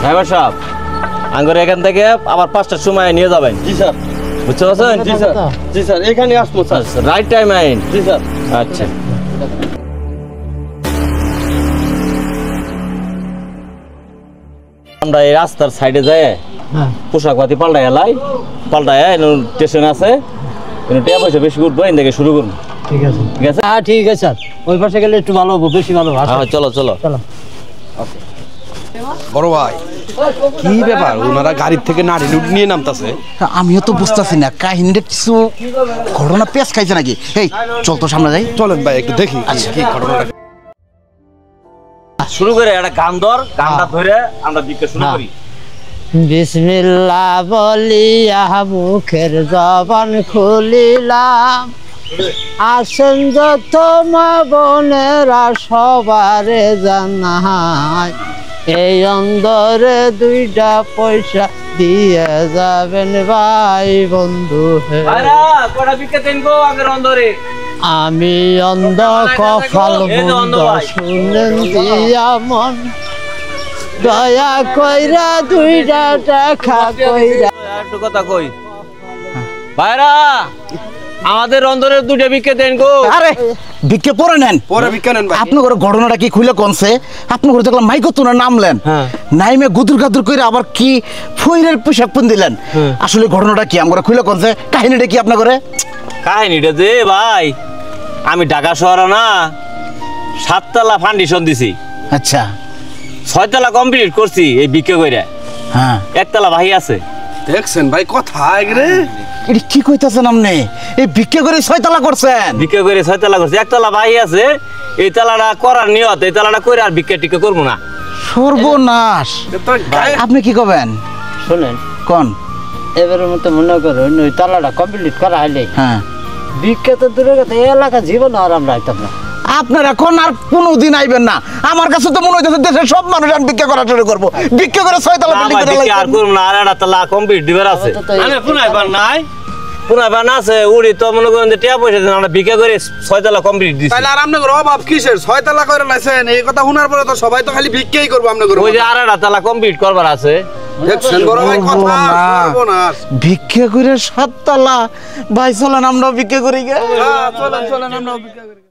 Driver সাহেব আঙ্গুর এখান থেকে আবার 5টার সময় নিয়ে যাবেন। জি স্যার। বুঝতে পারছেন? জি স্যার। জি স্যার, এখানে আসবো স্যার। রাইট টাইম আইন। জি স্যার। আচ্ছা। আমরা এই রাস্তার সাইডে যাই পোশাক পাতি পাল্টাই স্টেশন আছে টিয়া পয়সা বেশি উঠবো এখান থেকে শুরু করবো। ঠিক আছে ঠিক আছে? হ্যাঁ ঠিক আছে স্যার, ওই পাশে গেলে একটু ভালো হবো, বেশি ভালো হবে। হ্যাঁ চলো চলো চলো। বড় ভাই কি ব্যাপার, ওনারা গাড়ির থেকে নারী লুট নিয়ে নামতাছে? আমিও তো বুঝতেছি না কাহিনীটা কিছু ঘটনা পেঁচ খাইছে নাকি। এই চল তো সামনে যাই। চলেন ভাই একটু দেখি কি ঘটনাটা। শুরু করে একটা গান গানটা ধরে আমরা বিক্রি শুরু করি। বিসমিল্লাহ বলিয়া মুখের জবান খুলিলাম, আসেন যত মা বোনেরা সবারে জানাই, এই অন্দরে 2টা পয়সা দিয়ে যাবেন ভাই বন্ধু হে। আমি অন্ধ কপাল বন্ধ শুনেন দিয়া মন, দয়া কইরা 2টা টাকা কইরা। একটু কথা কই ভাইরা, আমাদের অন্তরের 2টা বিক্রি দেন গো। আরে ভিক্ষে পরে নেন, পরে ভিক্ষা নেন ভাই। আপনার ঘটনাটা কি খুলে কনছে? আপনার ঘরে দেখলাম মাইকো তোনা নামলেন, নাইমে গুদুর গাদুর করে আবার কি ফইরের পোশাক পন দিলেন। আসলে ঘটনাটা কি আমরা খুলে কনছে? কাহিনীটা কি আপনার ঘরে? কাহিনীটা যে ভাই, আমি ঢাকা শহরে না 7 তলা ফাউন্ডেশন দিছি, আচ্ছা 6 তলা কমপ্লিট করছি এই বিক্রি কইরা। হ্যাঁ 1 তলা ভাই আছে। দেখছেন ভাই কথা রে, এটা কি কইতাছেন আপনি? এই ভিক্ষে করে 6 তলা করছেন? বিক্রি করে 6 তলা করছি, 1 তলা ভাই আছে। এই তলাটা করার নিয়ত, এই তলাটা করে আর বিক্রি টিকে করবো না। সর্বনাশ। আপনি কি করবেন শুনেন কোন? এবারের মতো মনে করুন ওই তালাটা কমপ্লিট করা হলে হ্যাঁ বিখ্যাত দূরের কথা এই এলাকা জীবন আর আমরা আইতাম না। আপনার এখন আর কোনোদিন আইবেন না। আমার কাছে তো মনে হইতেছে দেশের সব মানুষ আমি ভিক্ষা করা শুরু করবো। ভিক্ষা করে 6 তলা বিল্ডিং করে আর করব না, আর একটা তলা কমপ্লিট দিবার আছে। আমি পুনাইবার নাই, পুনাইবার না আছে উড়ি তো মনে করেন যে টিয়া পয়সা দেন, আমরা বিক্রি করে 6 তলা কমপ্লিট দিছি। তাহলে আর আপনাদের অভাব কিসের? 6 তলা করে লাইছেন, এই কথা শোনার পরে তো সবাই তো খালি ভিক্ষাই করবো আপনাদের। ওই যে আর একটা তলা কমপ্লিট করবার আছে। দেখছেন বড় ভাই কথা সর্বনাশ। ভিক্ষা করে 7 তলা ভাই চলেন আমরা ভিক্ষা করি গে। চলেন চলেন আমরা ভিক্ষা করি।